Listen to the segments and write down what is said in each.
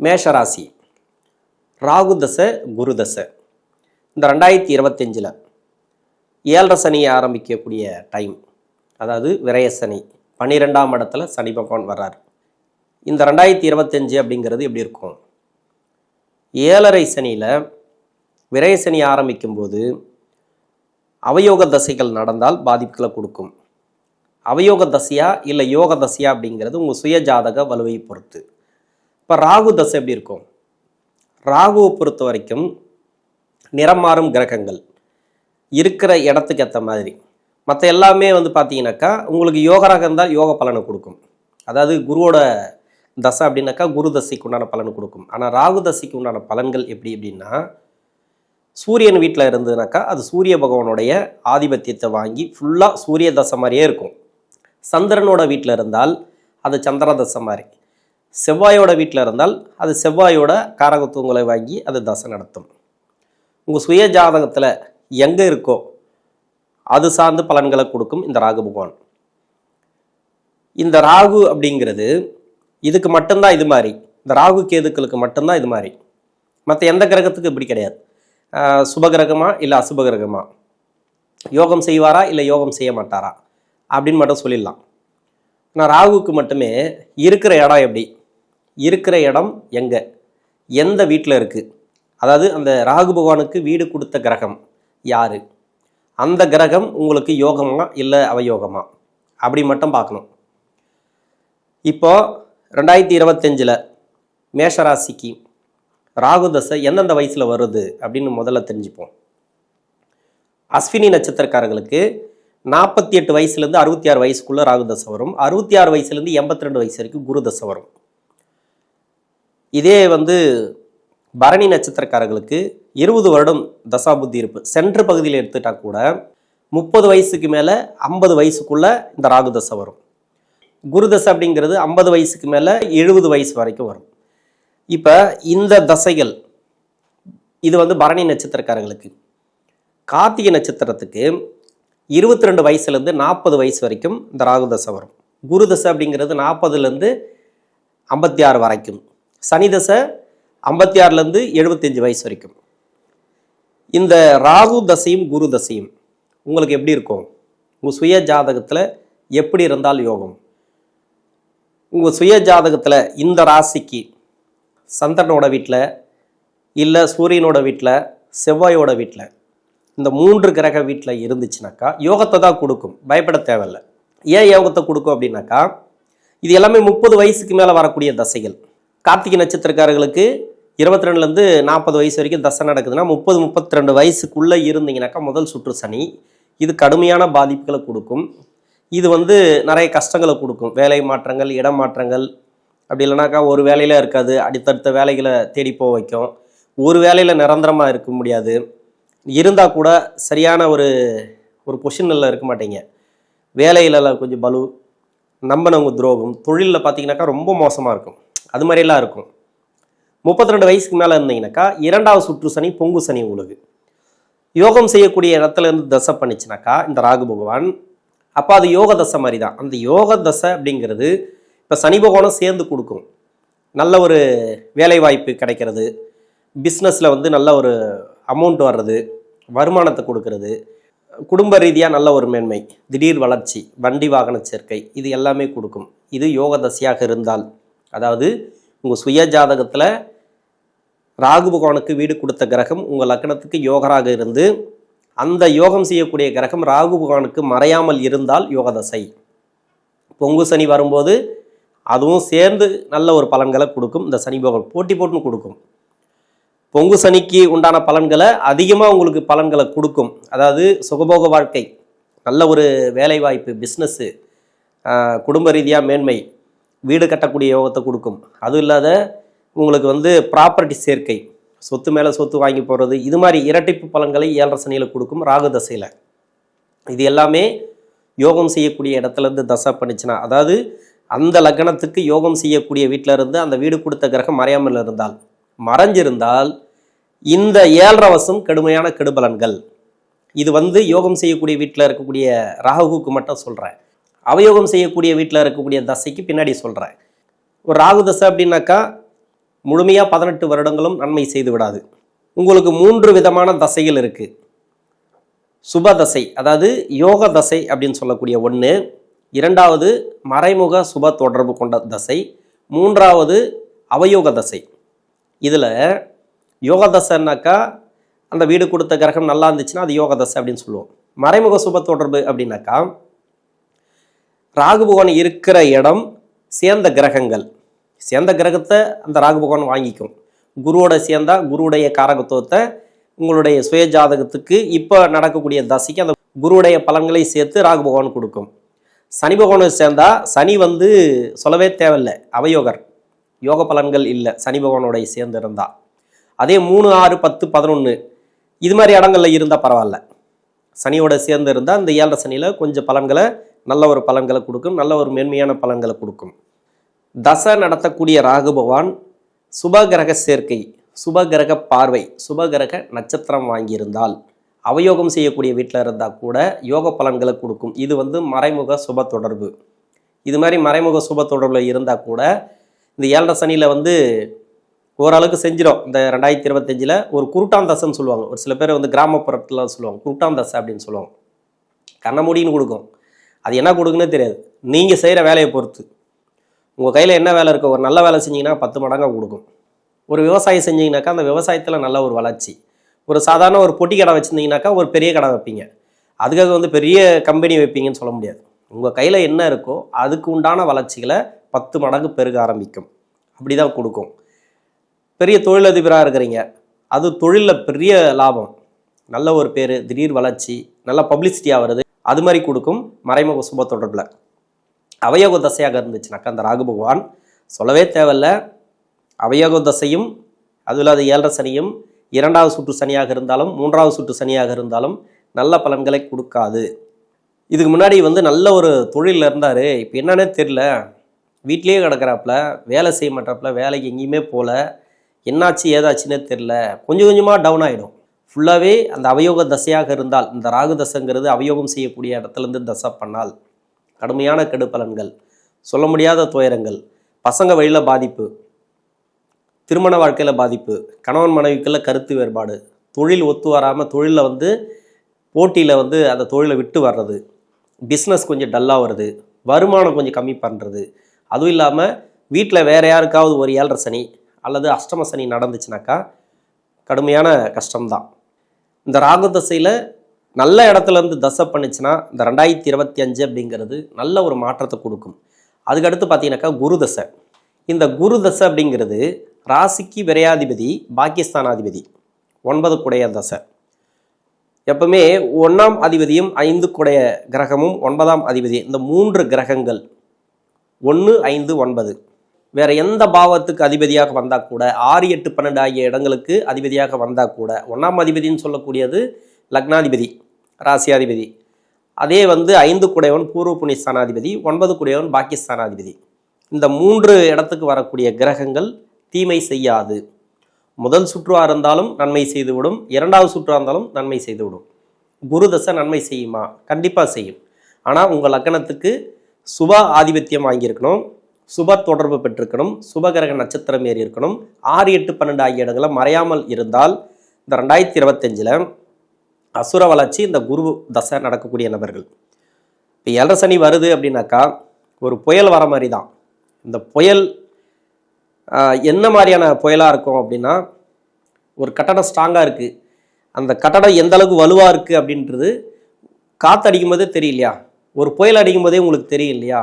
மேஷராசி ராகு தசை குரு தசை இந்த 2025 ஏழரை சனியை ஆரம்பிக்கக்கூடிய டைம். அதாவது விரய சனி 12ஆம் இடத்துல சனி பகவான் வர்றார். இந்த 2025 அப்படிங்கிறது எப்படி இருக்கும்? ஏழரை சனியில் விரய சனி ஆரம்பிக்கும்போது அவயோக தசைகள் நடந்தால் பாதிப்புகளை கொடுக்கும். அவயோக தசையா இல்லை யோக தசையா அப்படிங்கிறது உங்கள் சுய ஜாதக வலுவை பொறுத்து. இப்போ ராகு தசை எப்படி இருக்கும்? ராகுவை பொறுத்த வரைக்கும் நிறம் மாறும் கிரகங்கள் இருக்கிற இடத்துக்கு ஏற்ற மாதிரி. மற்ற எல்லாமே பார்த்தீங்கன்னாக்கா உங்களுக்கு யோக ரகம் இருந்தால் யோக பலனை கொடுக்கும். அதாவது குருவோட தசை அப்படின்னாக்கா குரு தசைக்கு உண்டான பலன் கொடுக்கும். ஆனால் ராகு தசைக்கு உண்டான பலன்கள் எப்படி அப்படின்னா, சூரியன் வீட்டில் இருந்ததுனாக்கா அது சூரிய பகவானுடைய ஆதிபத்தியத்தை வாங்கி ஃபுல்லாக சூரிய தசை மாதிரியே இருக்கும். சந்திரனோட வீட்டில் இருந்தால் அது சந்திர தசை மாதிரி. செவ்வாயோட வீட்டில் இருந்தால் அது செவ்வாயோட காரகத்துவங்களை வாங்கி அது தசை நடத்தும். உங்கள் சுய ஜாதகத்தில் எங்கே இருக்கோ அது சார்ந்து பலன்களை கொடுக்கும் இந்த ராகு பகவான். இந்த ராகு அப்படிங்கிறது இதுக்கு மட்டும்தான் இது மாதிரி. இந்த ராகு கேதுக்களுக்கு மட்டும்தான் இது மாதிரி. மற்ற எந்த கிரகத்துக்கு இப்படி கிடையாது. சுபகிரகமா இல்லை அசுபகிரகமா, யோகம் செய்வாரா இல்லை யோகம் செய்ய மாட்டாரா அப்படின்னு மட்டும் சொல்லிடலாம். ஆனால் ராகுவுக்கு மட்டுமே இருக்கிற இடம் எப்படி, இருக்கிற இடம் எங்கே, எந்த வீட்டில் இருக்குது, அதாவது அந்த ராகு பகவானுக்கு வீடு கொடுத்த கிரகம் யார், அந்த கிரகம் உங்களுக்கு யோகமா இல்லை அவயோகமா அப்படி மட்டும் பார்க்கணும். இப்போ 2025 மேஷராசிக்கு ராகு தசை எந்தெந்த வயசில் வருது அப்படின்னு முதல்ல தெரிஞ்சுப்போம். அஸ்வினி நட்சத்திரக்காரர்களுக்கு 48 வயசுலேருந்து 66 வயசுக்குள்ளே ராகு தசை வரும். 66 வயசுலேருந்து 82 வயசு வரைக்கும் குரு தசை வரும். இதே பரணி நட்சத்திரக்காரர்களுக்கு 20 வருடம் தசாபுத்தி இருப்பு சென்ட்ரு பகுதியில் எடுத்துட்டா கூட 30 வயசுக்கு மேலே 50 வயசுக்குள்ளே இந்த ராகு தசை வரும். குரு தசை அப்படிங்கிறது 50 வயசுக்கு மேலே 70 வயசு வரைக்கும் வரும். இப்போ இந்த தசைகள் இது பரணி நட்சத்திரக்காரர்களுக்கு. கார்த்திகை நட்சத்திரத்துக்கு 22 வயசுலேருந்து 40 வயசு வரைக்கும் இந்த ராகு தசை வரும். குரு தசை அப்படிங்கிறது 40லேருந்து 56 வரைக்கும். சனி தசை 56லேருந்து 75 வயசு வரைக்கும். இந்த ராகு தசையும் குரு தசையும் உங்களுக்கு எப்படி இருக்கும்? உங்கள் சுய ஜாதகத்தில் எப்படி இருந்தால் யோகம்? உங்கள் சுய ஜாதகத்தில் இந்த ராசிக்கு சந்திரனோட வீட்டில் இல்லை சூரியனோட வீட்டில் செவ்வாயோட வீட்டில் இந்த 3 கிரக வீட்டில் இருந்துச்சுனாக்கா யோகத்தை தான் கொடுக்கும், பயப்பட தேவையில்லை. ஏன் யோகத்தை கொடுக்கும் அப்படின்னாக்கா இது எல்லாமே 30 வயசுக்கு மேலே வரக்கூடிய தசைகள். கார்த்திகை நட்சத்திரக்காரர்களுக்கு 22லேருந்து 40 வயசு வரைக்கும் தசை நடக்குதுன்னா 30-32 வயசுக்குள்ளே இருந்தீங்கன்னாக்கா முதல் சுற்று சனி. இது கடுமையான பாதிப்புகளை கொடுக்கும். இது நிறைய கஷ்டங்களை கொடுக்கும். வேலை மாற்றங்கள், இடம் மாற்றங்கள், அப்படி இல்லைனாக்கா ஒரு வேலையில் இருக்காது, அடுத்தடுத்த வேலைகளை தேடி போக வைக்கும். ஒரு வேலையில் நிரந்தரமாக இருக்க முடியாது. இருந்தால் கூட சரியான ஒரு பொசிஷனில் இருக்க மாட்டீங்க. வேலையில கொஞ்சம் பலு, நம்பினவங்க துரோகம், தொழிலில் பார்த்தீங்கன்னாக்கா ரொம்ப மோசமாக இருக்கும். அது மாதிரிலாம் இருக்கும். 32 வயசுக்கு மேலே இருந்தீங்கன்னாக்கா 2வது சுற்று சனி, பொங்கு சனி உங்களுக்கு. யோகம் செய்யக்கூடிய இடத்துல இருந்து தசை பண்ணிச்சுனாக்கா இந்த ராகு பகவான், அப்போ அது யோக தசை மாதிரி தான். அந்த யோக தசை அப்படிங்கிறது இப்போ சனி பகவானும் சேர்ந்து கொடுக்கும். நல்ல ஒரு வேலை வாய்ப்பு கிடைக்கிறது, பிஸ்னஸில் நல்ல ஒரு அமௌண்ட் வர்றது, வருமானத்தை கொடுக்கறது, குடும்ப ரீதியாக நல்ல ஒரு மேன்மை, திடீர் வளர்ச்சி, வண்டி வாகன சேர்க்கை, இது எல்லாமே கொடுக்கும். இது யோக தசையாக இருந்தால், அதாவது உங்கள் சுய ஜாதகத்தில் ராகு பகவானுக்கு வீடு கொடுத்த கிரகம் உங்கள் லக்னத்துக்கு யோகராக இருந்து அந்த யோகம் செய்யக்கூடிய கிரகம் ராகு பகவானுக்கு மறையாமல் இருந்தால் யோக தசை. பொங்கு சனி வரும்போது அதுவும் சேர்ந்து நல்ல ஒரு பலன்களை கொடுக்கும். இந்த சனி பகவான் போட்டி போட்டுன்னு கொடுக்கும். பொங்கு சனிக்கு உண்டான பலன்களை அதிகமாக உங்களுக்கு பலன்களை கொடுக்கும். அதாவது சுகபோக வாழ்க்கை, நல்ல ஒரு வேலை வாய்ப்பு, பிஸ்னஸ்ஸு, குடும்ப ரீதியாக மேன்மை, வீடு கட்டக்கூடிய யோகத்தை கொடுக்கும். அதுவும் இல்லாத உங்களுக்கு ப்ராப்பர்ட்டி சேர்க்கை, சொத்து மேலே சொத்து வாங்கி போகிறது, இது மாதிரி இரட்டிப்பு பலன்களை ஏழரை சனியில் கொடுக்கும் ராகு தசையில். இது எல்லாமே யோகம் செய்யக்கூடிய இடத்துலேருந்து தசை பண்ணிச்சுன்னா, அதாவது அந்த லக்னத்துக்கு யோகம் செய்யக்கூடிய வீட்டில் இருந்து அந்த வீடு கொடுத்த கிரகம் மறையாமல் இருந்தால், மறைஞ்சிருந்தால் இந்த 7.5 வருஷம் கடுமையான கெடுபலன்கள். இது யோகம் செய்யக்கூடிய வீட்டில் இருக்கக்கூடிய ராகுவுக்கு மட்டும் சொல்கிறேன். அவயோகம் செய்யக்கூடிய வீட்டில் இருக்கக்கூடிய தசைக்கு பின்னாடி சொல்கிறேன். ஒரு ராகு தசை அப்படின்னாக்கா முழுமையாக 18 வருடங்களும் நன்மை செய்து விடாது. உங்களுக்கு 3 விதமான தசைகள் இருக்குது. சுப தசை, அதாவது யோக தசை அப்படின்னு சொல்லக்கூடிய ஒன்று. 2வது மறைமுக சுப தொடர்பு கொண்ட தசை. 3வது அவயோக தசை. இதில் யோக தசைன்னாக்கா அந்த வீடு கொடுத்த கிரகம் நல்லா இருந்துச்சுன்னா அது யோக தசை அப்படின்னு சொல்லுவோம். மறைமுக சுப தொடர்பு அப்படின்னாக்கா ராகு பகவான் இருக்கிற இடம் சேர்ந்த கிரகங்கள், சேர்ந்த கிரகத்தை அந்த ராகு பகவான் வாங்கிக்கும். குருவோட சேர்ந்தா குருவுடைய காரகத்துவத்தை உங்களுடைய சுய ஜாதகத்துக்கு இப்போ நடக்கக்கூடிய தசைக்கு அந்த குருவுடைய பலன்களை சேர்த்து ராகு பகவான் கொடுக்கும். சனி பகவானை சேர்ந்தா சனி சொல்லவே தேவையில்லை, அவயோகர், யோக பலன்கள் இல்லை சனி பகவானோடைய சேர்ந்து இருந்தா. அதே 3, 6, 10, 11 இது மாதிரி இடங்கள்ல இருந்தால் பரவாயில்ல. சனியோட சேர்ந்து இருந்தால் இந்த 7 சனியில் கொஞ்சம் பலன்களை, நல்ல ஒரு பலன்களை கொடுக்கும், நல்ல ஒரு மேன்மையான பலன்களை கொடுக்கும். தசை நடத்தக்கூடிய ராகு பகவான் சுபகிரக சேர்க்கை, சுபகிரக பார்வை, சுபகிரக நட்சத்திரம் வாங்கியிருந்தால், அவயோகம் செய்யக்கூடிய வீட்டில் இருந்தால் கூட யோக பலன்களை கொடுக்கும். இது மறைமுக சுப தொடர்பு. இது மாதிரி மறைமுக சுப தொடர்பில் இருந்தால் கூட இந்த 7 சனியில் ஓரளவுக்கு செஞ்சிடும். இந்த 2025 ஒரு குருட்டான் தசைன்னு சொல்லுவாங்க. ஒரு சில பேர் கிராமப்புறத்தில் சொல்லுவாங்க குருட்டான் தசை அப்படின்னு சொல்லுவாங்க. கண்ண மூடின்னு கொடுக்கும். அது என்ன கொடுக்குன்னே தெரியாது. நீங்கள் செய்கிற வேலையை பொறுத்து. உங்கள் கையில் என்ன வேலை இருக்கோ, ஒரு நல்ல வேலை செஞ்சிங்கன்னா 10 மடங்காக கொடுக்கும். ஒரு விவசாயம் செஞ்சிங்கனாக்கா அந்த விவசாயத்தில் நல்ல ஒரு வளர்ச்சி. ஒரு சாதாரண ஒரு பொட்டி கடை வச்சுருந்தீங்கனாக்கா ஒரு பெரிய கடை வைப்பீங்க. அதுக்காக பெரிய கம்பெனி வைப்பீங்கன்னு சொல்ல முடியாது. உங்கள் கையில் என்ன இருக்கோ அதுக்கு உண்டான வளர்ச்சிகளை 10 மடங்கு பெருக ஆரம்பிக்கும். அப்படி தான் கொடுக்கும். பெரிய தொழிலதிபராக இருக்கிறீங்க, அது தொழிலில் பெரிய லாபம், நல்ல ஒரு பேர், திடீர் வளர்ச்சி, நல்ல பப்ளிசிட்டியாக வருது, அது மாதிரி கொடுக்கும் மறைமுக சுப தொடர்பில். அவயோக தசையாக இருந்துச்சுனாக்கா அந்த ராகு பகவான் சொல்லவே தேவையில்லை. அவயோக தசையும் அதுவும் இல்லாத 7 சனியும் 2வது சுற்று சனியாக இருந்தாலும் 3வது சுற்று சனியாக இருந்தாலும் நல்ல பலன்களை கொடுக்காது. இதுக்கு முன்னாடி நல்ல ஒரு தொழிலில் இருந்தார், இப்போ என்னன்னே தெரில, வீட்லேயே கிடக்கிறாப்புல, வேலை செய்ய மாட்டாப்புல, வேலைக்கு எங்கேயுமே போகல, என்னாச்சு ஏதாச்சுன்னே தெரில, கொஞ்சம் கொஞ்சமாக டவுன் ஆகிடும். ஃபுல்லாகவே அந்த அவயோக தசையாக இருந்தால், இந்த ராகு தசைங்கிறது அவயோகம் செய்யக்கூடிய இடத்துலேருந்து தசை பண்ணால் கடுமையான கெடு பலன்கள், சொல்ல முடியாத துயரங்கள், பசங்க வழியில் பாதிப்பு, திருமண வாழ்க்கையில் பாதிப்பு, கணவன் மனைவிக்குள்ள கருத்து வேறுபாடு, தொழில் ஒத்து வராமல் தொழிலில் போட்டியில் அந்த தொழிலை விட்டு வர்றது, பிஸ்னஸ் கொஞ்சம் டல்லாக வருது, வருமானம் கொஞ்சம் கம்மி பண்ணுறது, அதுவும் இல்லாமல் வீட்டில் வேறு யாருக்காவது ஒரு 7 சனி அல்லது அஷ்டம சனி நடந்துச்சுனாக்கா கடுமையான கஷ்டம்தான். இந்த ராகு தசையில் நல்ல இடத்துலேருந்து தசை பண்ணிச்சுன்னா இந்த 2025 அப்படிங்கிறது நல்ல ஒரு மாற்றத்தை கொடுக்கும். அதுக்கடுத்து பார்த்தீங்கன்னாக்கா குரு தசை. இந்த குரு தசை அப்படிங்கிறது ராசிக்கு விரையாதிபதி, பாக்கியஸ்தானாதிபதி, 9 குடைய தசை. எப்பவுமே 1ஆம் அதிபதியும் 5 குடைய கிரகமும் 9ஆம் அதிபதி, இந்த 3 கிரகங்கள் 1, 5, 9 வேற எந்த பாவத்துக்கு அதிபதியாக வந்தால் கூட 6, 8, 12 ஆகிய இடங்களுக்கு அதிபதியாக வந்தால் கூட 1ஆம் அதிபதினு சொல்லக்கூடியது லக்னாதிபதி, ராசியாதிபதி. அதே 5 குடையவன் பூர்வ புண்ணியஸ்தானாதிபதி, 9 குடையவன் பாக்கியஸ்தானாதிபதி. இந்த 3 இடத்துக்கு வரக்கூடிய கிரகங்கள் தீமை செய்யாது. முதல் சுற்றுவா இருந்தாலும் நன்மை செய்துவிடும், 2வது சுற்றுவா இருந்தாலும் நன்மை செய்துவிடும். குரு தசை நன்மை செய்யுமா? கண்டிப்பாக செய்யும். ஆனால் உங்கள் லக்னத்துக்கு சுப ஆதிபத்தியம் வாங்கியிருக்கணும், சுப தொடர்பு பெற்றிருக்கணும், சுபகிரக நட்சத்திரம் ஏறி இருக்கணும், 6, 8, 12 ஆகிய இடங்களை மறையாமல் இருந்தால் இந்த 2025 அசுர வளர்ச்சி இந்த குரு தசை நடக்கக்கூடிய நபர்கள். இப்போ 7 சனி வருது அப்படின்னாக்கா ஒரு புயல் வர மாதிரி தான். இந்த புயல் என்ன மாதிரியான புயலாக இருக்கும் அப்படின்னா, ஒரு கட்டடம் ஸ்ட்ராங்காக இருக்குது, அந்த கட்டடம் எந்த அளவுக்கு வலுவாக இருக்குது அப்படின்றது காற்று அடிக்கும் போதே தெரியலையா, ஒரு புயல் அடிக்கும் போதே உங்களுக்கு தெரியும் இல்லையா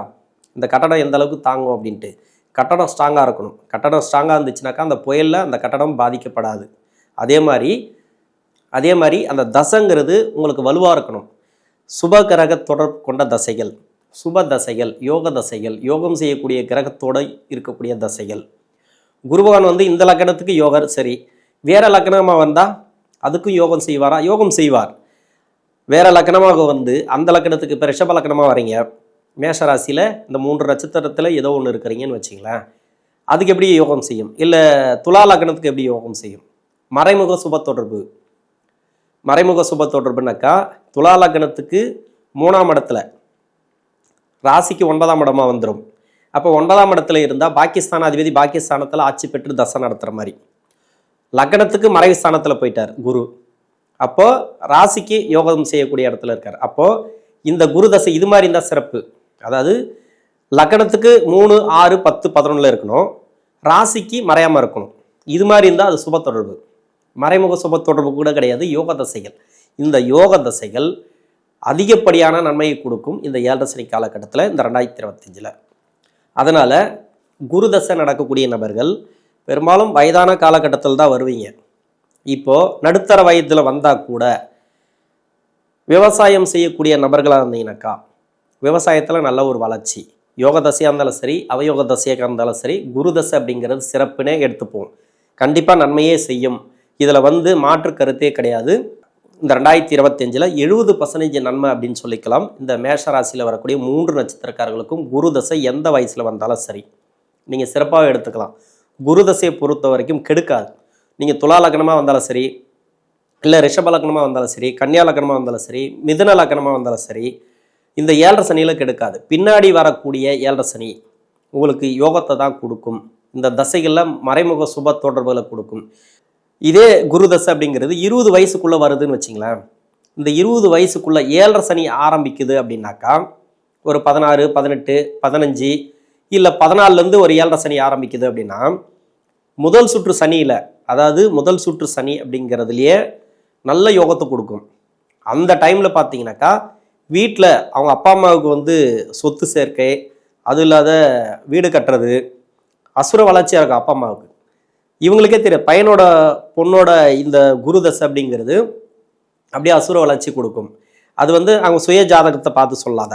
இந்த கட்டடம் எந்த அளவுக்கு தாங்கும் அப்படின்ட்டு. கட்டடம் ஸ்ட்ராங்காக இருக்கணும். கட்டடம் ஸ்ட்ராங்காக இருந்துச்சுனாக்கா அந்த புயலில் அந்த கட்டடம் பாதிக்கப்படாது. அதே மாதிரி அந்த தசைங்கிறது உங்களுக்கு வலுவாக இருக்கணும். சுப கிரக தொடர்பு கொண்ட தசைகள், சுப தசைகள், யோக தசைகள், யோகம் செய்யக்கூடிய கிரகத்தோடு இருக்கக்கூடிய தசைகள். குருபகவான் இந்த லக்கணத்துக்கு யோகர் சரி, வேற லக்கணமாக வந்தால் அதுக்கும் யோகம் செய்வாரா? யோகம் செய்வார். வேற லக்கணமாக அந்த லக்கணத்துக்கு இப்போ ரிஷப லக்கணமாக வரீங்க, மேஷராசியில் இந்த 3 நட்சத்திரத்தில் ஏதோ ஒன்று இருக்கிறீங்கன்னு வச்சிங்களேன், அதுக்கு எப்படி யோகம் செய்யும்? இல்லை துலா லக்கணத்துக்கு எப்படி யோகம் செய்யும்? மறைமுக சுப தொடர்பு. மறைமுக சுப தொடர்புனாக்கா துலா லக்கணத்துக்கு 3ஆம் இடத்துல ராசிக்கு 9ஆம் இடமா வந்துடும். அப்போ 9ஆம் இடத்துல இருந்தால் பாகிஸ்தானாதிபதி பாகிஸ்தானத்தில் ஆட்சி பெற்று தசை நடத்துகிற மாதிரி. லக்னத்துக்கு மறைவு ஸ்தானத்தில் போயிட்டார் குரு. அப்போ ராசிக்கு யோகம் செய்யக்கூடிய இடத்துல இருக்கார். அப்போ இந்த குரு தசை இது மாதிரி இருந்தால் சிறப்பு. அதாவது லக்னத்துக்கு 3, 6, 10, 11 இருக்கணும், ராசிக்கு மறையாமல் இருக்கணும். இது மாதிரி இருந்தால் அது சுப தொடர்பு. மறைமுக சுப தொடர்பு கூட கிடையாது, யோக தசைகள். இந்த யோக தசைகள் அதிகப்படியான நன்மையை கொடுக்கும் இந்த 7.5 சனி காலகட்டத்தில், இந்த 2025. அதனால் குரு தசை நடக்கக்கூடிய நபர்கள் பெரும்பாலும் வயதான காலகட்டத்தில் தான் வருவீங்க. இப்போது நடுத்தர வயதில் வந்தால் கூட விவசாயம் செய்யக்கூடிய நபர்களாக இருந்தீங்கன்னாக்கா விவசாயத்தில் நல்ல ஒரு வளர்ச்சி. யோக தசையாக இருந்தாலும் சரி, அவயோக தசையாக இருந்தாலும் சரி, குரு தசை அப்படிங்கிறது சிறப்புனே எடுத்துப்போம். கண்டிப்பாக நன்மையே செய்யும். இதில் மாற்று கருத்தே கிடையாது. இந்த 2025 70% நன்மை அப்படின்னு சொல்லிக்கலாம். இந்த மேஷ ராசியில் வரக்கூடிய 3 நட்சத்திரக்காரர்களுக்கும் குரு தசை எந்த வயசில் வந்தாலும் சரி நீங்கள் சிறப்பாக எடுத்துக்கலாம். குரு தசையை பொறுத்த வரைக்கும் கெடுக்காது. நீங்கள் துலா லக்னமாக வந்தாலும் சரி, இல்லை ரிஷப லக்னமாக வந்தாலும் சரி, கன்னியா லக்னமாக வந்தாலும் சரி, மிதுன லக்னமாக வந்தாலும் சரி, இந்த 7.5 சனியில் கெடுக்காது. பின்னாடி வரக்கூடிய 7.5 சனி உங்களுக்கு யோகத்தை தான் கொடுக்கும். இந்த தசைகளில் மறைமுக சுப தொடர்புகளை கொடுக்கும். இதே குரு தசை அப்படிங்கிறது 20 வயசுக்குள்ளே வருதுன்னு வச்சிங்களேன். இந்த 20 வயசுக்குள்ளே 7.5 சனி ஆரம்பிக்குது அப்படின்னாக்கா ஒரு 16, 18, 15 இல்லை 14லேருந்து ஒரு 7.5 சனி ஆரம்பிக்குது அப்படின்னா முதல் சுற்று சனியில், அதாவது முதல் சுற்று சனி அப்படிங்கிறதுலையே நல்ல யோகத்தை கொடுக்கும். அந்த டைமில் பார்த்தீங்கன்னாக்கா வீட்டில் அவங்க அப்பா அம்மாவுக்கு சொத்து சேர்க்கை, அது இல்லாத வீடு கட்டுறது, அசுர வளர்ச்சியாக இருக்கும் அப்பா அம்மாவுக்கு. இவங்களுக்கே தெரியும் பையனோட பொண்ணோட இந்த குரு தசை அப்படிங்கிறது அப்படியே அசுர வளர்ச்சி கொடுக்கும். அது அவங்க சுய ஜாதகத்தை பார்த்து சொல்லாத,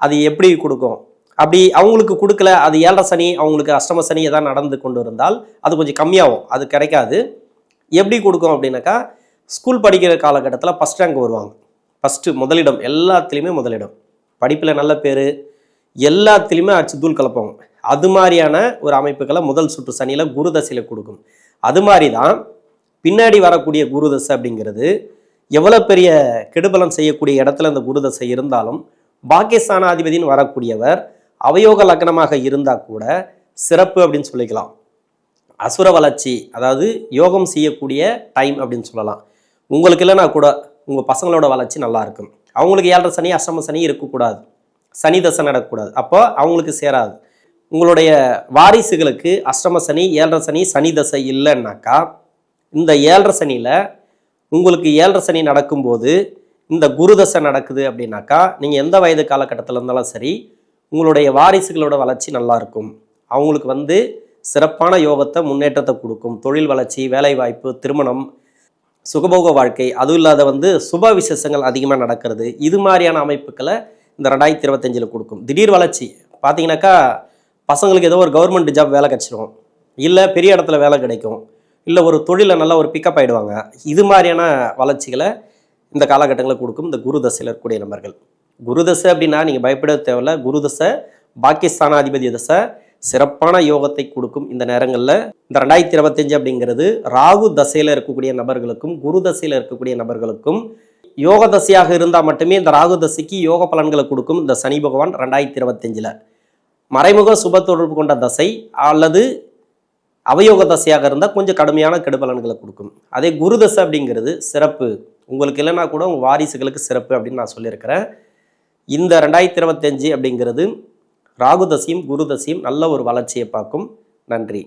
அது எப்படி கொடுக்கும். அப்படி அவங்களுக்கு கொடுக்கல, அது 7.5 சனி அவங்களுக்கு அஷ்டம சனி எதாவது நடந்து கொண்டு இருந்தால் அது கொஞ்சம் கம்மியாகும், அது கிடைக்காது. எப்படி கொடுக்கும் அப்படின்னாக்கா ஸ்கூல் படிக்கிற காலகட்டத்தில் ஃபஸ்ட் ரேங்க் வருவாங்க. ஃபஸ்ட்டு முதலிடம், எல்லாத்துலேயுமே முதலிடம், படிப்பில் நல்ல பேர், எல்லாத்துலேயுமே அச்சு தூள் கலப்பாங்க. அது மாதிரியான ஒரு அமைப்புகளை முதல் சுற்று சனியில் குரு தசையில் கொடுக்கும். அது மாதிரி தான் பின்னாடி வரக்கூடிய குரு தசை அப்படிங்கிறது எவ்வளோ பெரிய கெடுபலம் செய்யக்கூடிய இடத்துல இந்த குரு தசை இருந்தாலும் பாகிஸ்தானாதிபதினு வரக்கூடியவர் அவயோக லக்னமாக இருந்தால் கூட சிறப்பு அப்படின்னு சொல்லிக்கலாம். அசுர வளர்ச்சி, அதாவது யோகம் செய்யக்கூடிய டைம் அப்படின்னு சொல்லலாம். உங்களுக்கு இல்லைனா கூட உங்கள் பசங்களோட வளர்ச்சி நல்லா இருக்கும். அவங்களுக்கு 7.5 சனி அஷ்டம சனி இருக்கக்கூடாது, சனி தசை நடக்கக்கூடாது, அப்போ அவங்களுக்கு சேராது. உங்களுடைய வாரிசுகளுக்கு அஷ்டம சனி 7.5 சனி சனி தசை இல்லைன்னாக்கா இந்த 7.5 சனியில் உங்களுக்கு 7.5 சனி நடக்கும்போது இந்த குரு தசை நடக்குது அப்படின்னாக்கா நீங்கள் எந்த வயது காலகட்டத்தில் இருந்தாலும் சரி உங்களுடைய வாரிசுகளோட வளர்ச்சி நல்லா இருக்கும். அவங்களுக்கு சிறப்பான யோகத்தை முன்னேற்றத்தை கொடுக்கும். தொழில் வளர்ச்சி, வேலைவாய்ப்பு, திருமணம், சுகபோக வாழ்க்கை, அதுவும் இல்லாத சுப விசேஷங்கள் அதிகமாக நடக்கிறது. இது மாதிரியான அமைப்புகளை இந்த 2025 கொடுக்கும். திடீர் வளர்ச்சி பார்த்தீங்கன்னாக்கா பசங்களுக்கு ஏதோ ஒரு கவர்மெண்ட் ஜாப் வேலை கிடச்சிடும், இல்லை பெரிய இடத்துல வேலை கிடைக்கும், இல்லை ஒரு தொழிலில் நல்லா ஒரு பிக்கப் ஆகிடுவாங்க. இது மாதிரியான வளர்ச்சிகளை இந்த காலகட்டங்களில் கொடுக்கும் இந்த குரு தசையில் இருக்கக்கூடிய நபர்கள். குரு தசை அப்படின்னா நீங்கள் பயப்பட தேவையில்ல. குரு தசை பாகிஸ்தானாதிபதி தசை சிறப்பான யோகத்தை கொடுக்கும். இந்த நேரங்களில் இந்த 2025 அப்படிங்கிறது ராகு தசையில் இருக்கக்கூடிய நபர்களுக்கும் குரு தசையில் இருக்கக்கூடிய நபர்களுக்கும் யோக தசையாக இருந்தால் மட்டுமே இந்த ராகு தசைக்கு யோக பலன்களை கொடுக்கும் இந்த சனி பகவான் 2025. மறைமுக சுப தொடர்பு கொண்ட தசை அல்லது அவயோக தசையாக இருந்தால் கொஞ்சம் கடுமையான கெடுபலன்களை கொடுக்கும். அதே குரு தசை அப்படிங்கிறது சிறப்பு, உங்களுக்கு இல்லைன்னா கூட உங்கள் வாரிசுகளுக்கு சிறப்பு அப்படின்னு நான் சொல்லியிருக்கிறேன். இந்த 2025 அப்படிங்கிறது ராகு தசையும் குரு தசையும் நல்ல ஒரு வளர்ச்சியை பார்க்கும். நன்றி.